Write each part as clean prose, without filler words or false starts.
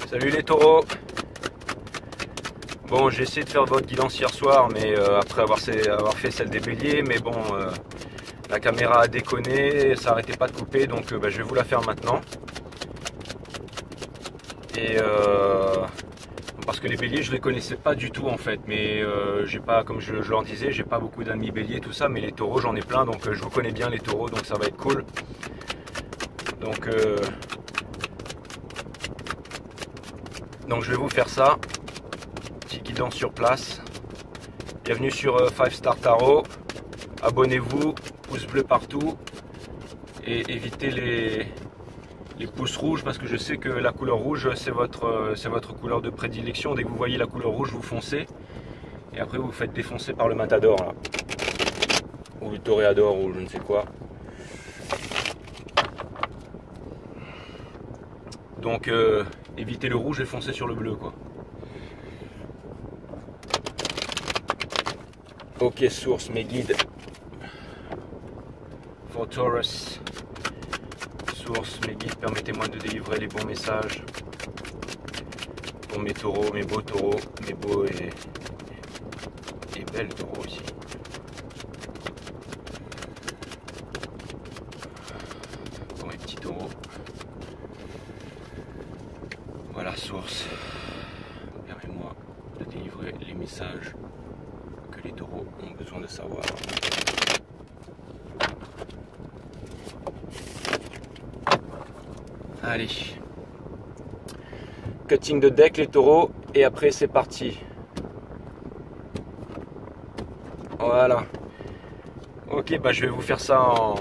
Salut les taureaux. Bon, j'ai essayé de faire votre guidance hier soir, mais après avoir fait celle des béliers, mais bon, la caméra a déconné, ça n'arrêtait pas de couper, donc je vais vous la faire maintenant. Et parce que les béliers, je les connaissais pas du tout en fait, mais j'ai pas, comme je leur disais, j'ai pas beaucoup d'amis béliers, tout ça, mais les taureaux, j'en ai plein, donc je vous connais bien les taureaux, donc ça va être cool. Donc je vais vous faire ça. Petite guidance sur place. Bienvenue sur 5 Star Tarot. Abonnez-vous, pouce bleu partout. Et évitez les pouces rouges parce que je sais que la couleur rouge c'est votre couleur de prédilection. Dès que vous voyez la couleur rouge, vous foncez. Et après vous vous faites défoncer par le matador là. Ou le toréador ou je ne sais quoi. Donc évitez le rouge et foncez sur le bleu quoi. Ok, source, mes guides. For Taurus. Source, mes guides, permettez-moi de délivrer les bons messages pour mes taureaux, mes beaux taureaux, mes beaux et belles taureaux aussi. Pour mes petits taureaux. Voilà, source. Permettez-moi de délivrer les messages que les taureaux ont besoin de savoir. Allez. Cutting de deck les taureaux et après c'est parti. Voilà. Ok, je vais vous faire ça en...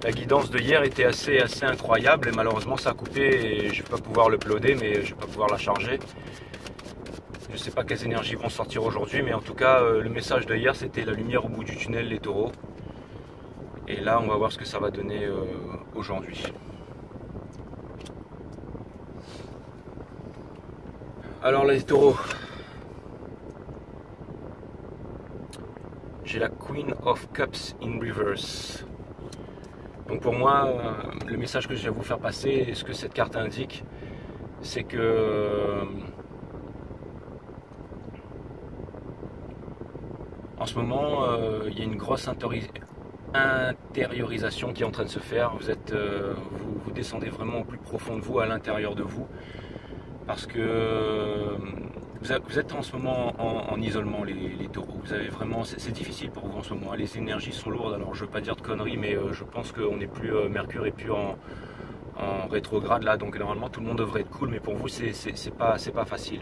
La guidance de hier était assez incroyable et malheureusement ça a coupé et je ne vais pas pouvoir l'uploader, mais je vais pas pouvoir la charger. Je ne sais pas quelles énergies vont sortir aujourd'hui, mais en tout cas le message de hier c'était la lumière au bout du tunnel les taureaux. Et là on va voir ce que ça va donner aujourd'hui. Alors les taureaux, j'ai la Queen of Cups in reverse. Donc pour moi, le message que je vais vous faire passer, et ce que cette carte indique, c'est que en ce moment, il y a une grosse intériorisation qui est en train de se faire. Vous descendez vraiment au plus profond de vous, à l'intérieur de vous, parce que vous êtes en ce moment en isolement les taureaux. Vous avez vraiment, c'est difficile pour vous en ce moment. Les énergies sont lourdes. Alors je veux pas dire de conneries, mais je pense qu'on n'est plus Mercure est plus en rétrograde là. Donc normalement tout le monde devrait être cool, mais pour vous c'est pas facile.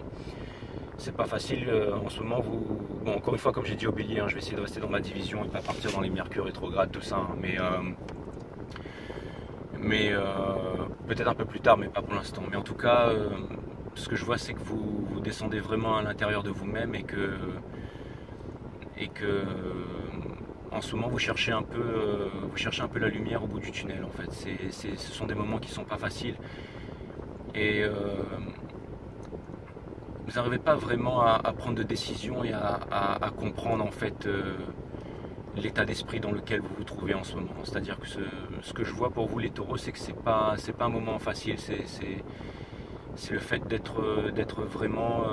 C'est pas facile en ce moment. Bon, encore une fois, comme j'ai dit au bélier, je vais essayer de rester dans ma division et pas partir dans les Mercure rétrogrades, tout ça. Mais peut-être un peu plus tard, mais pas pour l'instant. Mais en tout cas, ce que je vois, c'est que vous descendez vraiment à l'intérieur de vous-même et que en ce moment vous cherchez un peu la lumière au bout du tunnel. En fait, ce sont des moments qui sont pas faciles et vous n'arrivez pas vraiment à prendre de décision et à comprendre en fait l'état d'esprit dans lequel vous vous trouvez en ce moment. C'est-à-dire que ce que je vois pour vous les taureaux, c'est que c'est pas un moment facile. C'est le fait d'être vraiment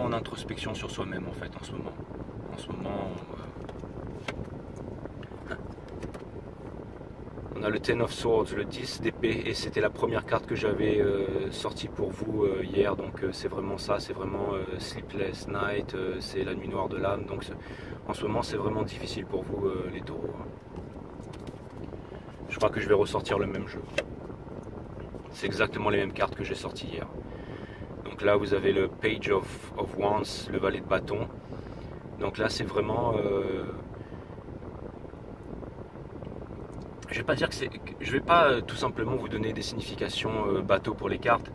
en introspection sur soi-même en fait en ce moment. On a le Ten of Swords, le 10 d'épée, et c'était la première carte que j'avais sortie pour vous hier, donc c'est vraiment ça, c'est vraiment Sleepless Night, c'est la nuit noire de l'âme, donc en ce moment c'est vraiment difficile pour vous les taureaux. Je crois que je vais ressortir le même jeu. C'est exactement les mêmes cartes que j'ai sorties hier. Donc là vous avez le Page of Wands, le valet de bâton, donc là c'est vraiment... je vais pas tout simplement vous donner des significations bateau pour les cartes,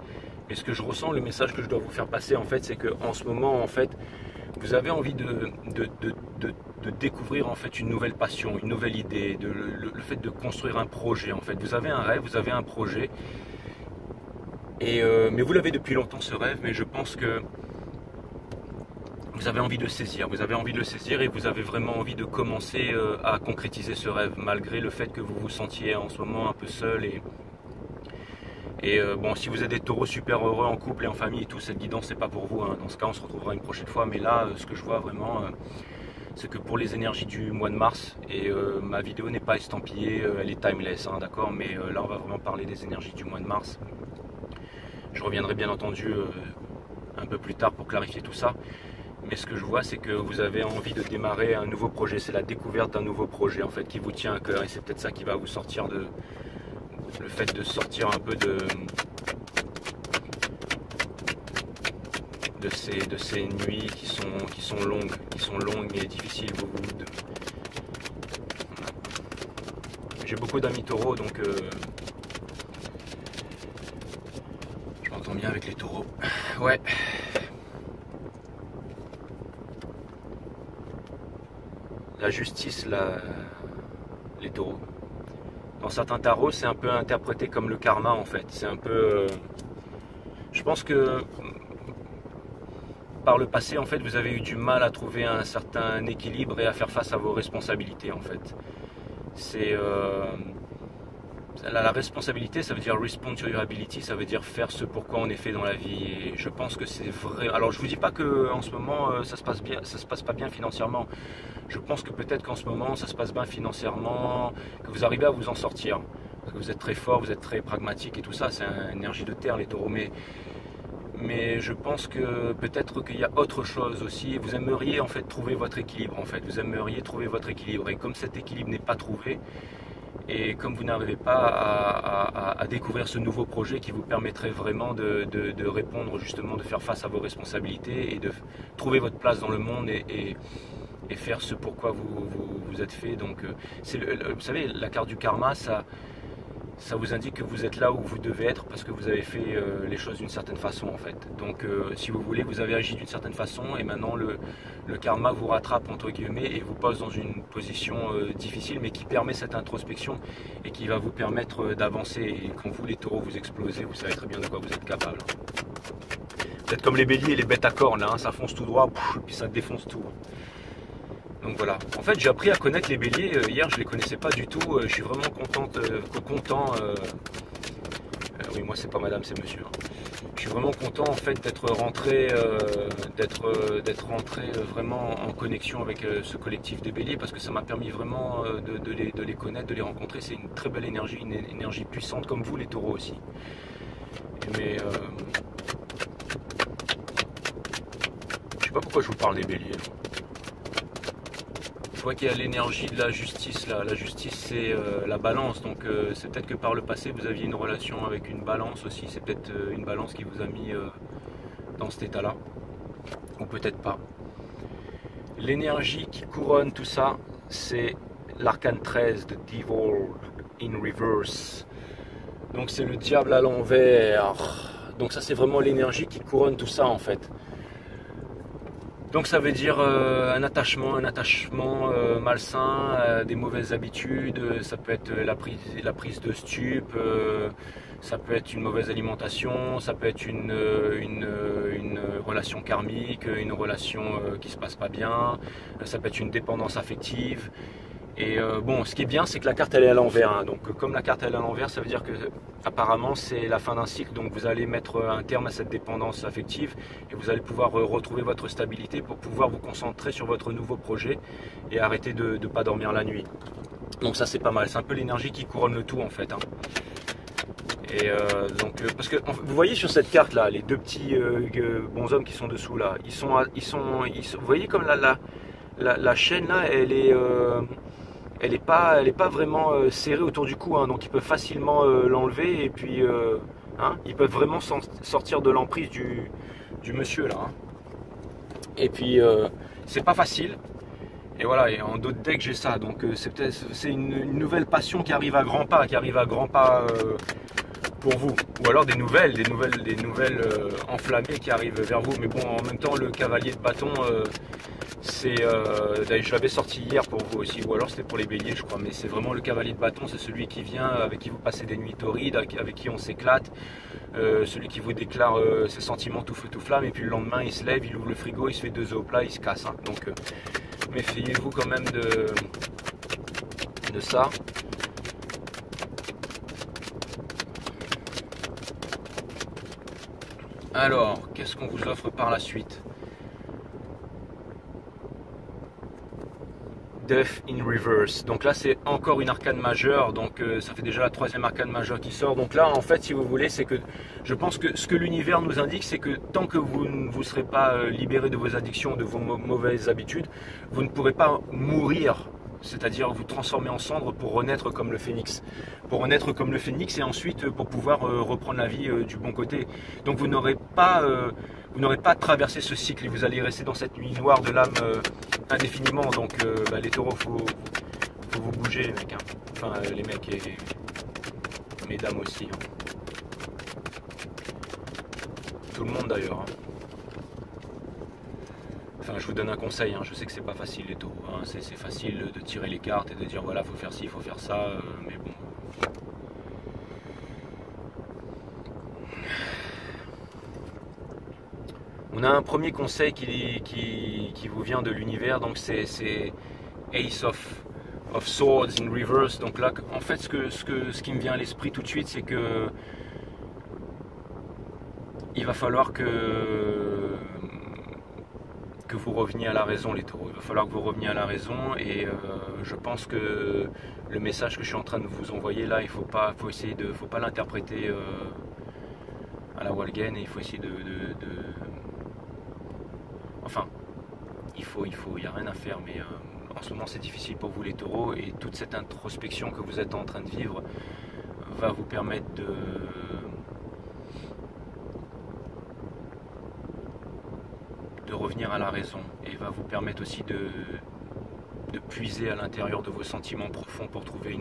mais ce que je ressens, le message que je dois vous faire passer en fait, c'est que en ce moment en fait, vous avez envie de découvrir en fait une nouvelle passion, une nouvelle idée, le fait de construire un projet en fait. Vous avez un rêve, vous avez un projet, mais vous l'avez depuis longtemps ce rêve, mais je pense que vous avez envie de le saisir, vous avez envie de le saisir et vous avez vraiment envie de commencer à concrétiser ce rêve, malgré le fait que vous vous sentiez en ce moment un peu seul. Et bon, si vous êtes des taureaux super heureux en couple et en famille et tout, cette guidance c'est pas pour vous, hein. Dans ce cas on se retrouvera une prochaine fois, mais là ce que je vois vraiment c'est que pour les énergies du mois de mars, et ma vidéo n'est pas estampillée, elle est timeless, hein, d'accord, mais là on va vraiment parler des énergies du mois de mars. Je reviendrai bien entendu un peu plus tard pour clarifier tout ça. Mais ce que je vois, c'est que vous avez envie de démarrer un nouveau projet. C'est la découverte d'un nouveau projet en fait qui vous tient à cœur. Et c'est peut-être ça qui va vous sortir de le fait de sortir un peu de ces nuits qui sont longues et difficiles. J'ai beaucoup d'amis taureaux, donc je m'entends bien avec les taureaux. Ouais. La justice, les taureaux. Dans certains tarots, c'est un peu interprété comme le karma en fait. C'est un peu. Je pense que par le passé, en fait, vous avez eu du mal à trouver un certain équilibre et à faire face à vos responsabilités en fait. C'est la responsabilité, ça veut dire responsibility, ça veut dire faire ce pourquoi on est fait dans la vie. Et je pense que c'est vrai. Alors je vous dis pas que en ce moment ça se passe pas bien financièrement. Je pense que peut-être qu'en ce moment ça se passe bien financièrement, que vous arrivez à vous en sortir. Parce que vous êtes très fort, vous êtes très pragmatique et tout ça, c'est une énergie de terre les taureaux. Mais je pense que peut-être qu'il y a autre chose aussi. Vous aimeriez en fait trouver votre équilibre en fait. Vous aimeriez trouver votre équilibre. Et comme cet équilibre n'est pas trouvé, et comme vous n'arrivez pas à découvrir ce nouveau projet qui vous permettrait vraiment de répondre justement, de faire face à vos responsabilités et de trouver votre place dans le monde et faire ce pourquoi vous êtes fait. Donc, vous savez, la carte du karma, ça vous indique que vous êtes là où vous devez être parce que vous avez fait les choses d'une certaine façon en fait. Donc si vous voulez, vous avez agi d'une certaine façon et maintenant le karma vous rattrape entre guillemets et vous pose dans une position difficile mais qui permet cette introspection et qui va vous permettre d'avancer. Et quand vous les taureaux vous explosez, vous savez très bien de quoi vous êtes capable. Vous êtes comme les béliers et les bêtes à cornes, hein, ça fonce tout droit et puis ça défonce tout. Donc voilà, en fait j'ai appris à connaître les béliers, hier je ne les connaissais pas du tout, je suis vraiment content, oui moi c'est pas madame c'est monsieur, je suis vraiment content en fait d'être rentré, vraiment en connexion avec ce collectif des béliers parce que ça m'a permis vraiment de les connaître, de les rencontrer, c'est une très belle énergie, une énergie puissante comme vous les taureaux aussi. Mais je sais pas pourquoi je vous parle des béliers. Je vois qu'il y a l'énergie de la justice là. La justice c'est la balance, donc c'est peut-être que par le passé vous aviez une relation avec une balance aussi, c'est peut-être une balance qui vous a mis dans cet état là, ou peut-être pas. L'énergie qui couronne tout ça, c'est l'arcane 13 de Devil in Reverse, donc c'est le diable à l'envers, donc ça c'est vraiment l'énergie qui couronne tout ça en fait. Donc ça veut dire un attachement malsain, des mauvaises habitudes, ça peut être la prise de stupes, ça peut être une mauvaise alimentation, ça peut être une relation karmique, une relation qui se passe pas bien, ça peut être une dépendance affective. Et bon, ce qui est bien, c'est que la carte elle est à l'envers, hein. Donc comme la carte elle est à l'envers, ça veut dire que apparemment c'est la fin d'un cycle, donc vous allez mettre un terme à cette dépendance affective et vous allez pouvoir retrouver votre stabilité pour pouvoir vous concentrer sur votre nouveau projet et arrêter de ne pas dormir la nuit. Donc ça c'est pas mal, c'est un peu l'énergie qui couronne le tout en fait, hein. Et donc parce que vous voyez sur cette carte là, les deux petits bonshommes qui sont dessous là, ils sont, vous voyez comme la chaîne là, elle est pas vraiment serrée autour du cou, hein, donc ils peuvent facilement l'enlever et puis hein, ils peuvent vraiment sortir de l'emprise du monsieur là, hein. Et puis c'est pas facile. Et voilà, et en d'autres decks j'ai ça, donc c'est une nouvelle passion qui arrive à grands pas, pour vous, ou alors des nouvelles enflammées qui arrivent vers vous. Mais bon, en même temps, le cavalier de bâton, je l'avais sorti hier pour vous aussi, ou alors c'était pour les béliers, je crois. Mais c'est vraiment le cavalier de bâton, c'est celui qui vient, avec qui vous passez des nuits torrides, avec qui on s'éclate, celui qui vous déclare ses sentiments tout feu tout flamme, et puis le lendemain il se lève, il ouvre le frigo, il se fait 2 œufs au plat, il se casse. Hein. Donc méfiez-vous quand même de ça. Alors, qu'est-ce qu'on vous offre par la suite? Death in Reverse. Donc là, c'est encore une arcane majeure. Donc ça fait déjà la 3e arcane majeure qui sort. Donc là, en fait, si vous voulez, c'est que je pense que ce que l'univers nous indique, c'est que tant que vous ne vous serez pas libéré de vos addictions, de vos mauvaises habitudes, vous ne pourrez pas mourir. C'est-à-dire vous transformer en cendre pour renaître comme le phénix. Pour renaître comme le phénix et ensuite pour pouvoir reprendre la vie du bon côté. Donc vous n'aurez pas traversé ce cycle et vous allez rester dans cette nuit noire de l'âme indéfiniment. Donc les taureaux, faut vous bouger les mecs. Hein. Enfin les mecs et mesdames aussi. Hein. Tout le monde d'ailleurs. Hein. Enfin, je vous donne un conseil, hein. Je sais que c'est pas facile les taureaux, hein. C'est facile de tirer les cartes et de dire voilà, faut faire ci, faut faire ça, mais bon. On a un premier conseil qui vous vient de l'univers, donc c'est Ace of Swords in Reverse. Donc là, en fait, ce qui me vient à l'esprit tout de suite, c'est que il va falloir que vous reveniez à la raison les taureaux, il va falloir que vous reveniez à la raison et je pense que le message que je suis en train de vous envoyer là, faut pas l'interpréter à la Walgen et il faut essayer enfin, il n'y a rien à faire mais en ce moment c'est difficile pour vous les taureaux et toute cette introspection que vous êtes en train de vivre va vous permettre de revenir à la raison et va vous permettre aussi de puiser à l'intérieur de vos sentiments profonds pour trouver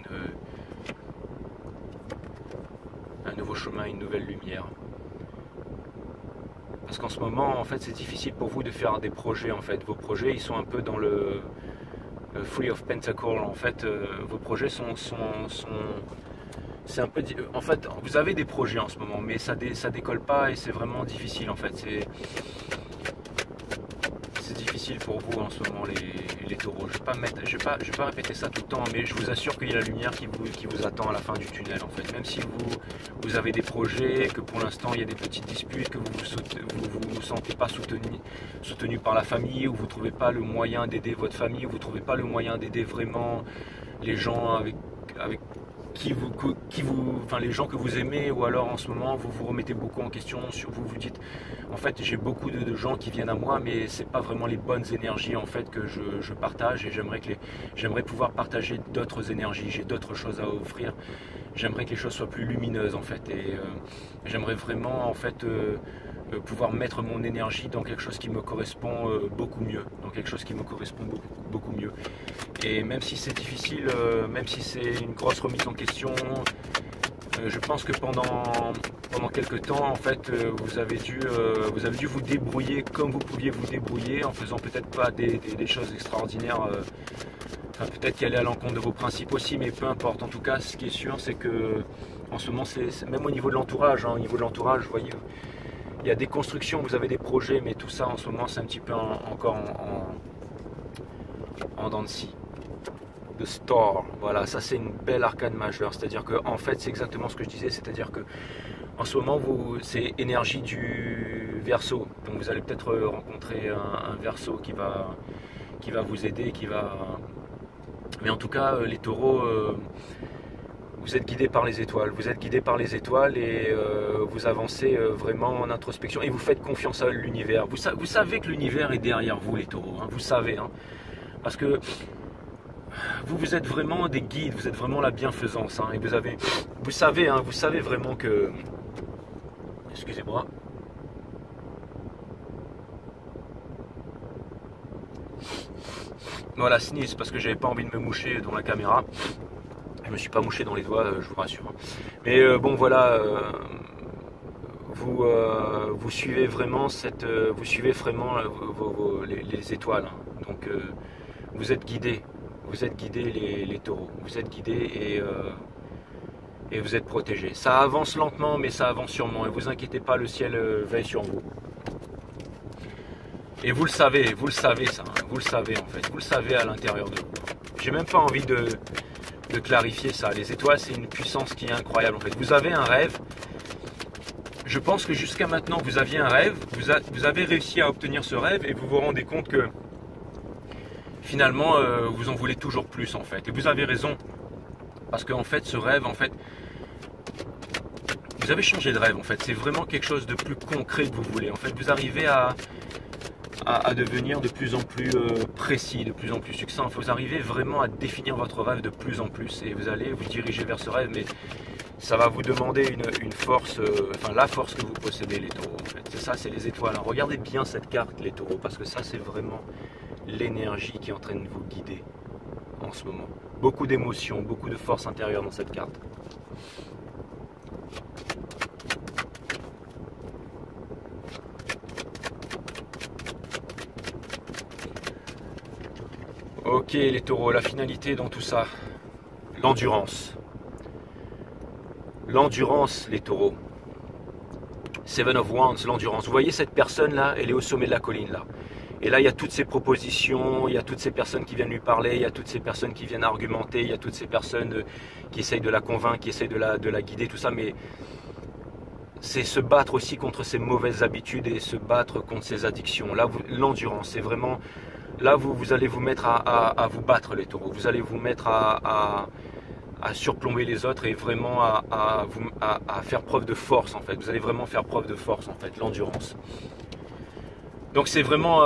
un nouveau chemin, une nouvelle lumière. Parce qu'en ce moment, en fait, c'est difficile pour vous de faire des projets. En fait, vos projets, ils sont un peu dans le Three of Pentacles. En fait, vos projets c'est un peu. En fait, vous avez des projets en ce moment, mais ça décolle pas et c'est vraiment difficile. En fait, c'est difficile pour vous en ce moment les taureaux. Je vais pas répéter ça tout le temps, mais je vous assure qu'il y a la lumière qui vous attend à la fin du tunnel en fait. Même si vous avez des projets, que pour l'instant il y a des petites disputes, que vous sentez pas soutenu par la famille, ou vous trouvez pas le moyen d'aider votre famille, ou vous trouvez pas le moyen d'aider vraiment les gens avec enfin les gens que vous aimez, ou alors en ce moment vous vous remettez beaucoup en question sur vous dites en fait j'ai beaucoup de gens qui viennent à moi mais c'est pas vraiment les bonnes énergies en fait que je partage et j'aimerais pouvoir partager d'autres énergies, j'ai d'autres choses à offrir, j'aimerais que les choses soient plus lumineuses en fait et j'aimerais vraiment en fait pouvoir mettre mon énergie dans quelque chose qui me correspond beaucoup mieux, dans quelque chose qui me correspond beaucoup mieux. Et même si c'est difficile, même si c'est une grosse remise en question, je pense que pendant quelques temps, en fait, vous avez dû vous débrouiller comme vous pouviez vous débrouiller, en faisant peut-être pas des choses extraordinaires, enfin, peut-être qu'elle est à l'encontre de vos principes aussi, mais peu importe. En tout cas, ce qui est sûr, c'est que en ce moment, c'est même au niveau de l'entourage, hein, au niveau de l'entourage, vous voyez, il y a des constructions, vous avez des projets, mais tout ça en ce moment, c'est un petit peu encore en dents de scie. The Star, voilà, ça c'est une belle arcane majeure, c'est-à-dire que en fait c'est exactement ce que je disais, c'est-à-dire que en ce moment c'est énergie du Verseau, donc vous allez peut-être rencontrer un Verseau qui va vous aider, mais en tout cas les taureaux, vous êtes guidés par les étoiles, et vous avancez vraiment en introspection et vous faites confiance à l'univers. Vous savez que l'univers est derrière vous les taureaux, hein, vous savez, hein, parce que vous êtes vraiment des guides, vous êtes vraiment la bienfaisance, hein, et vous savez vraiment que, excusez-moi, voilà, sneeze parce que j'avais pas envie de me moucher dans la caméra, me suis pas mouché dans les doigts, je vous rassure. Mais bon voilà, vous suivez vraiment les étoiles. Hein. Donc vous êtes guidés les taureaux. Vous êtes guidés et vous êtes protégés. Ça avance lentement, mais ça avance sûrement. Et vous inquiétez pas, le ciel veille sur vous. Et vous le savez ça, hein. Vous le savez en fait, vous le savez à l'intérieur de vous. J'ai même pas envie de clarifier ça. Les étoiles, c'est une puissance qui est incroyable en fait. Vous avez un rêve. Je pense que jusqu'à maintenant, vous aviez un rêve, vous avez réussi à obtenir ce rêve et vous vous rendez compte que finalement, vous en voulez toujours plus en fait. Et vous avez raison, parce qu'en fait, ce rêve, en fait, vous avez changé de rêve en fait. C'est vraiment quelque chose de plus concret que vous voulez. En fait, vous arrivez à devenir de plus en plus précis, de plus en plus succinct. Vous arrivez vraiment à définir votre rêve de plus en plus et vous allez vous diriger vers ce rêve, mais ça va vous demander une force, enfin la force que vous possédez les taureaux en fait. C'est ça, c'est les étoiles. Alors, regardez bien cette carte les taureaux, parce que ça c'est vraiment l'énergie qui est en train de vous guider en ce moment. Beaucoup d'émotions, beaucoup de force intérieure dans cette carte. Ok les taureaux, la finalité dans tout ça, l'endurance. L'endurance les taureaux. Seven of Wands, l'endurance. Vous voyez cette personne là, elle est au sommet de la colline là. Et là il y a toutes ces propositions, il y a toutes ces personnes qui viennent lui parler, il y a toutes ces personnes qui viennent argumenter, il y a toutes ces personnes qui essayent de la convaincre, qui essayent de la guider, tout ça. Mais c'est se battre aussi contre ses mauvaises habitudes et se battre contre ses addictions. Là, l'endurance, c'est vraiment... Là, vous allez vous mettre à vous battre les taureaux. Vous allez vous mettre à surplomber les autres et vraiment à faire preuve de force en fait. Vous allez vraiment faire preuve de force en fait, l'endurance. Donc c'est vraiment...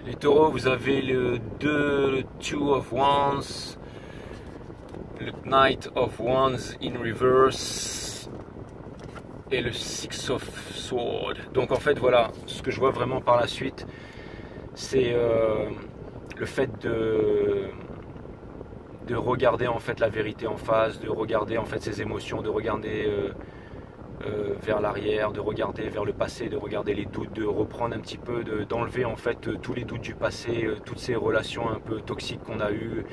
Les taureaux, vous avez le Two of Wands, le Knight of Wands in reverse et le Six of Swords. Donc en fait voilà, ce que je vois vraiment par la suite, c'est le fait de regarder en fait la vérité en face, de regarder en fait ses émotions, de regarder vers l'arrière, de regarder vers le passé, de regarder les doutes, de reprendre un petit peu, d'enlever en fait tous les doutes du passé, toutes ces relations un peu toxiques qu'on a eues,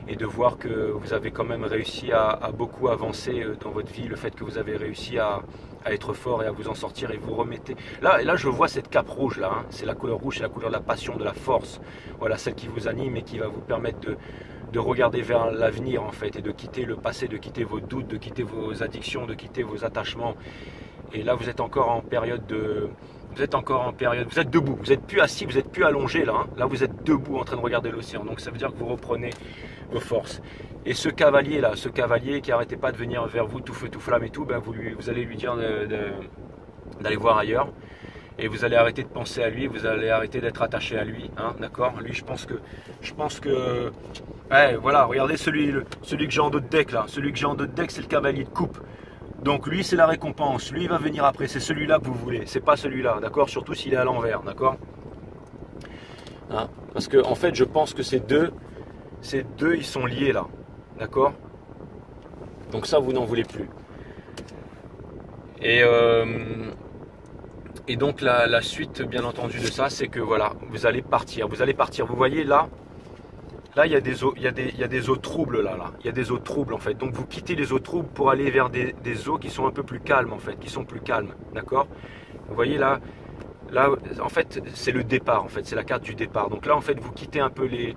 et de voir que vous avez quand même réussi à beaucoup avancer dans votre vie, le fait que vous avez réussi à être fort et à vous en sortir, et vous remettez... Là je vois cette cape rouge là, hein. C'est la couleur rouge, c'est la couleur de la passion, de la force, voilà, celle qui vous anime et qui va vous permettre de regarder vers l'avenir en fait, et de quitter le passé, de quitter vos doutes, de quitter vos addictions, de quitter vos attachements. Et là vous êtes encore en période de... Vous êtes debout, vous n'êtes plus assis, vous n'êtes plus allongé là, hein. Là vous êtes debout en train de regarder l'océan, donc ça veut dire que vous reprenez vos forces. Et ce cavalier là, ce cavalier qui n'arrêtait pas de venir vers vous tout feu tout flamme et tout, ben vous allez lui dire d'aller voir ailleurs. Et vous allez arrêter de penser à lui, vous allez arrêter d'être attaché à lui, hein, d'accord? Lui, je pense que, ouais, voilà, regardez celui que j'ai en dos de deck là, celui que j'ai en dos de deck, c'est le cavalier de coupe. Donc lui, c'est la récompense, lui il va venir après, c'est celui-là que vous voulez, c'est pas celui-là, d'accord? Surtout s'il est à l'envers, d'accord? Hein, parce que en fait, je pense que ces deux, ils sont liés là, d'accord? Donc ça, vous n'en voulez plus. Et donc la suite, bien entendu, de ça, c'est que voilà, vous allez partir. Vous voyez là, il y a des eaux troubles là, il y a des eaux troubles en fait. Donc vous quittez les eaux troubles pour aller vers des eaux qui sont un peu plus calmes en fait, qui sont plus calmes, d'accord? Vous voyez là, en fait, c'est le départ en fait, c'est la carte du départ. Donc là en fait, vous quittez un peu les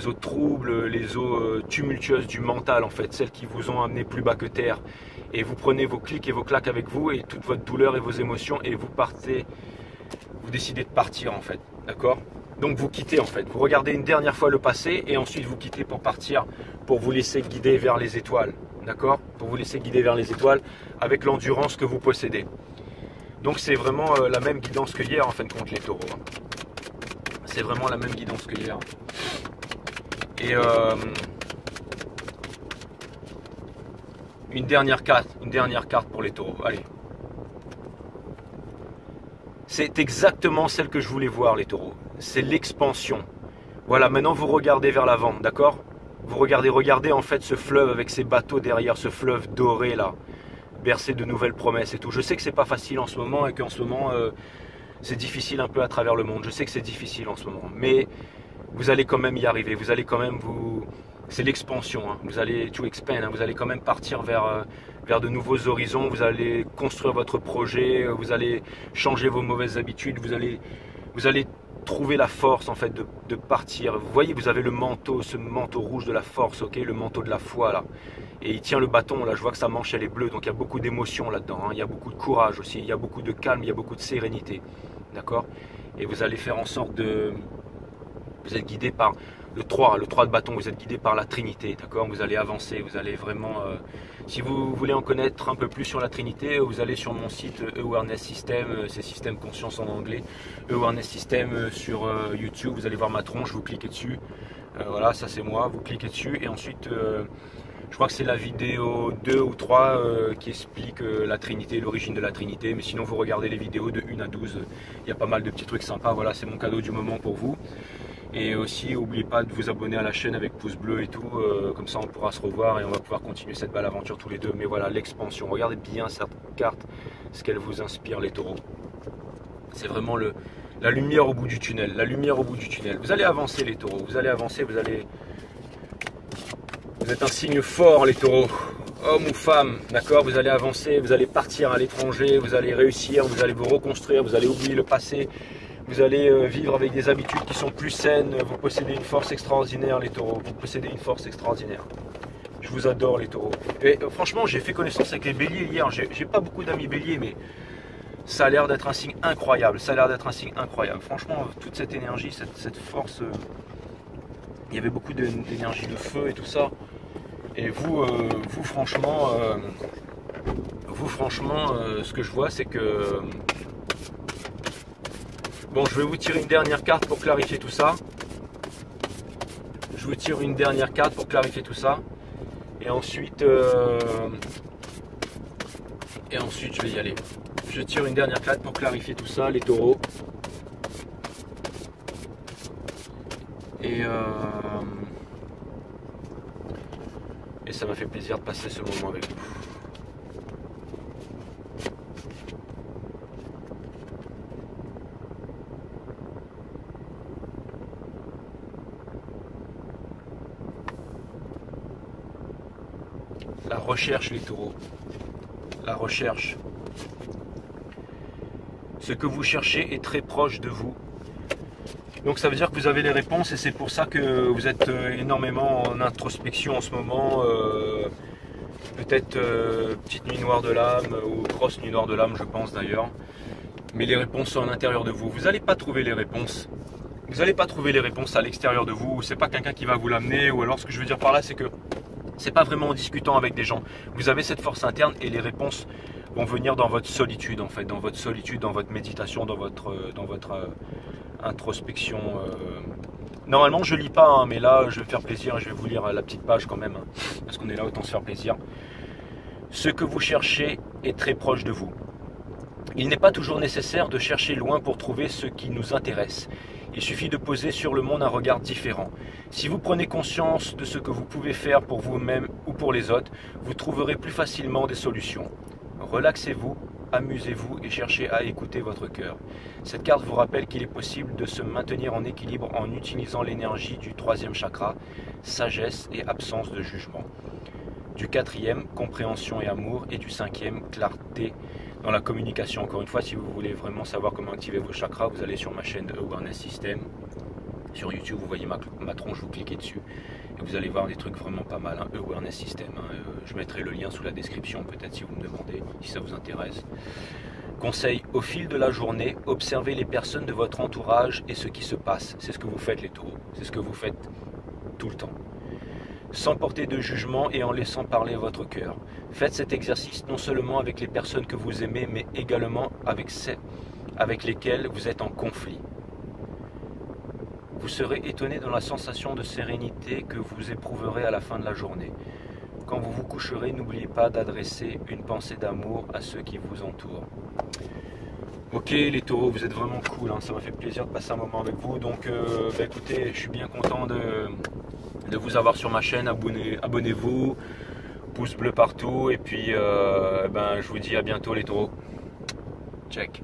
eaux troubles, les eaux tumultueuses du mental en fait, celles qui vous ont amené plus bas que terre. Et vous prenez vos clics et vos claques avec vous et toute votre douleur et vos émotions, et vous partez, vous décidez de partir en fait, d'accord? Donc vous quittez en fait, vous regardez une dernière fois le passé et ensuite vous quittez pour partir, pour vous laisser guider vers les étoiles, d'accord? Pour vous laisser guider vers les étoiles avec l'endurance que vous possédez. Donc c'est vraiment la même guidance que hier en fin de compte les taureaux, hein. C'est vraiment la même guidance que hier. une dernière carte pour les taureaux. Allez. C'est exactement celle que je voulais voir, les taureaux. C'est l'expansion. Voilà, maintenant vous regardez vers l'avant, d'accord? Vous regardez en fait ce fleuve avec ces bateaux derrière, ce fleuve doré là, bercé de nouvelles promesses et tout. Je sais que c'est pas facile en ce moment et qu'en ce moment c'est difficile un peu à travers le monde. Je sais que c'est difficile en ce moment, mais vous allez quand même y arriver. Vous allez quand même c'est l'expansion. Hein. Vous allez to expand. Hein. Vous allez quand même partir vers de nouveaux horizons. Vous allez construire votre projet. Vous allez changer vos mauvaises habitudes. Vous allez trouver la force en fait de partir. Vous voyez, vous avez le manteau, ce manteau rouge de la force, ok, le manteau de la foi là. Et il tient le bâton là. Je vois que sa manche elle est bleue, donc il y a beaucoup d'émotions là-dedans. Hein. Il y a beaucoup de courage aussi. Il y a beaucoup de calme. Il y a beaucoup de sérénité, d'accord. Et vous allez faire en sorte de. Vous êtes guidé par le 3 de bâton, vous êtes guidé par la Trinité, d'accord. Vous allez avancer, vous allez vraiment... si vous voulez en connaître un peu plus sur la Trinité, vous allez sur mon site Awareness System, c'est Système Conscience en anglais, Awareness System sur YouTube, vous allez voir ma tronche, vous cliquez dessus, voilà, ça c'est moi, vous cliquez dessus, et ensuite, je crois que c'est la vidéo 2 ou 3 qui explique la Trinité, l'origine de la Trinité, mais sinon vous regardez les vidéos de 1 à 12, il y a pas mal de petits trucs sympas, voilà, c'est mon cadeau du moment pour vous. Et aussi, n'oubliez pas de vous abonner à la chaîne avec pouce bleu et tout, comme ça on pourra se revoir et on va pouvoir continuer cette belle aventure tous les deux. Mais voilà, l'expansion, regardez bien cette carte, ce qu'elle vous inspire les taureaux. C'est vraiment la lumière au bout du tunnel, la lumière au bout du tunnel. Vous allez avancer les taureaux, vous allez avancer, vous êtes un signe fort les taureaux, homme ou femme, d'accord. Vous allez avancer, vous allez partir à l'étranger, vous allez réussir, vous allez vous reconstruire, vous allez oublier le passé. Vous allez vivre avec des habitudes qui sont plus saines. Vous possédez une force extraordinaire, les taureaux. Vous possédez une force extraordinaire. Je vous adore, les taureaux. Et franchement, j'ai fait connaissance avec les béliers hier. J'ai pas beaucoup d'amis béliers, mais ça a l'air d'être un signe incroyable. Ça a l'air d'être un signe incroyable. Franchement, toute cette énergie, cette force... il y avait beaucoup d'énergie de feu et tout ça. Et vous franchement, ce que je vois, c'est que... Bon, je vais vous tirer une dernière carte pour clarifier tout ça. Je vous tire une dernière carte pour clarifier tout ça. Et ensuite, je vais y aller. Je tire une dernière carte pour clarifier tout ça, les taureaux. Et ça m'a fait plaisir de passer ce moment avec vous. La recherche, les taureaux. La recherche. Ce que vous cherchez est très proche de vous. Donc ça veut dire que vous avez les réponses et c'est pour ça que vous êtes énormément en introspection en ce moment. Peut-être petite nuit noire de l'âme ou grosse nuit noire de l'âme, je pense d'ailleurs. Mais les réponses sont à l'intérieur de vous. Vous n'allez pas trouver les réponses. Vous n'allez pas trouver les réponses à l'extérieur de vous. C'est pas quelqu'un qui va vous l'amener. Ou alors ce que je veux dire par là, c'est que c'est pas vraiment en discutant avec des gens. Vous avez cette force interne et les réponses vont venir dans votre solitude en fait, dans votre solitude, dans votre méditation, dans votre introspection. Normalement je lis pas, hein, mais là je vais me faire plaisir et je vais vous lire la petite page quand même, hein, parce qu'on est là, autant se faire plaisir. Ce que vous cherchez est très proche de vous. Il n'est pas toujours nécessaire de chercher loin pour trouver ce qui nous intéresse. Il suffit de poser sur le monde un regard différent. Si vous prenez conscience de ce que vous pouvez faire pour vous-même ou pour les autres, vous trouverez plus facilement des solutions. Relaxez-vous, amusez-vous et cherchez à écouter votre cœur. Cette carte vous rappelle qu'il est possible de se maintenir en équilibre en utilisant l'énergie du 3e chakra, sagesse et absence de jugement. Du 4e, compréhension et amour, et du 5e, clarté dans la communication. Encore une fois, si vous voulez vraiment savoir comment activer vos chakras, vous allez sur ma chaîne Awareness System. Sur YouTube, vous voyez ma tronche, vous cliquez dessus et vous allez voir des trucs vraiment pas mal, hein, Awareness System. Hein. Je mettrai le lien sous la description, peut-être si vous me demandez, si ça vous intéresse. Conseil, au fil de la journée, observez les personnes de votre entourage et ce qui se passe. C'est ce que vous faites les taureaux, c'est ce que vous faites tout le temps. Sans porter de jugement et en laissant parler votre cœur. Faites cet exercice non seulement avec les personnes que vous aimez, mais également avec celles avec lesquelles vous êtes en conflit. Vous serez étonné dans la sensation de sérénité que vous éprouverez à la fin de la journée. quand vous vous coucherez, n'oubliez pas d'adresser une pensée d'amour à ceux qui vous entourent. Ok les taureaux, vous êtes vraiment cool, hein, ça m'a fait plaisir de passer un moment avec vous. Donc écoutez, je suis bien content de vous avoir sur ma chaîne. Abonnez-vous, pouce bleu partout. Et puis je vous dis à bientôt les taureaux. Check.